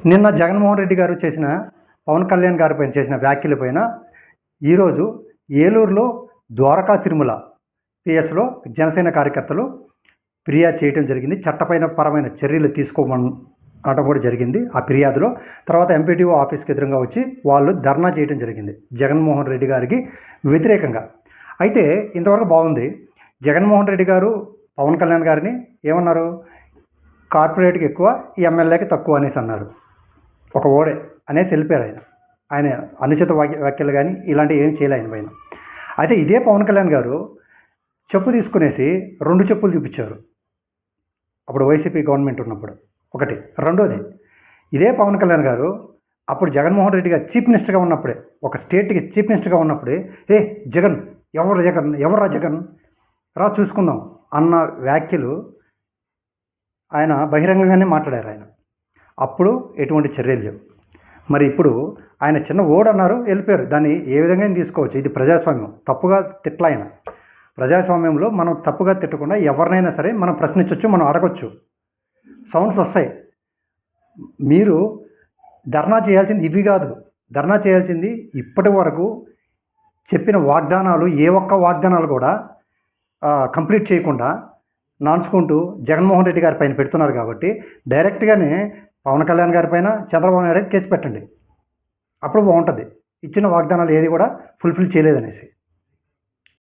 నిన్న జగన్మోహన్ రెడ్డి గారు చేసిన పవన్ కళ్యాణ్ గారి పైన చేసిన వ్యాఖ్యల పైన ఈరోజు ఏలూరులో ద్వారకా తిరుమల పిఎస్లో జనసేన కార్యకర్తలు ఫిర్యాదు చేయడం జరిగింది. పరమైన చర్యలు తీసుకోమని అనడం కూడా జరిగింది. ఆ ఫిర్యాదులో తర్వాత ఎంపీటీఓ ఆఫీస్కి ఎదురుగా వచ్చి వాళ్ళు ధర్నా చేయడం జరిగింది జగన్మోహన్ రెడ్డి గారికి వ్యతిరేకంగా. అయితే ఇంతవరకు బాగుంది. జగన్మోహన్ రెడ్డి గారు పవన్ కళ్యాణ్ గారిని ఏమన్నారు? కార్పొరేట్కి ఎక్కువ, ఎమ్మెల్యేకి తక్కువ అనేసి అన్నారు. ఒక ఓడే అనేసి వెళ్ళిపోయారు ఆయన అనుచిత వ్యాఖ్యలు కానీ ఇలాంటివి ఏం చేయలే ఆయన పైన. అయితే ఇదే పవన్ కళ్యాణ్ గారు చెప్పు తీసుకునేసి 2 చెప్పులు చూపించారు అప్పుడు వైసీపీ గవర్నమెంట్ ఉన్నప్పుడు. ఒకటి. రెండోది, ఇదే పవన్ కళ్యాణ్ గారు అప్పుడు జగన్మోహన్ రెడ్డి గారు చీఫ్ మినిస్టర్గా ఉన్నప్పుడే, ఒక స్టేట్కి చీఫ్ మినిస్టర్గా ఉన్నప్పుడే జగన్ ఎవర్రా జగన్ రా చూసుకుందాం అన్న వ్యాఖ్యలు ఆయన బహిరంగంగానే మాట్లాడారు ఆయన. అప్పుడు ఎటువంటి చర్యలు లేవు. మరి ఇప్పుడు ఆయన చిన్న ఓడ్ అన్నారు, వెళ్ళిపోయారు. దాన్ని ఏ విధంగా తీసుకోవచ్చు? ఇది ప్రజాస్వామ్యం. తప్పుగా తిట్ల ఆయన. ప్రజాస్వామ్యంలో మనం తప్పుగా తిట్టకుండా ఎవరినైనా సరే మనం ప్రశ్నించవచ్చు, మనం అడగచ్చు. సౌండ్స్ వస్తాయి. మీరు ధర్నా చేయాల్సింది ఇవి కాదు. ధర్నా చేయాల్సింది ఇప్పటి వరకు చెప్పిన వాగ్దానాలు, ఏ ఒక్క వాగ్దానాలు కూడా కంప్లీట్ చేయకుండా నాన్చుకుంటూ జగన్మోహన్ రెడ్డి గారి పైన పెడుతున్నారు. కాబట్టి డైరెక్ట్గానే పవన్ కళ్యాణ్ గారి పైన, చంద్రబాబు నాయుడు కేసు పెట్టండి. అప్పుడు బాగుంటుంది. ఇచ్చిన వాగ్దానాలు ఏది కూడా ఫుల్ఫిల్ చేయలేదనేసి.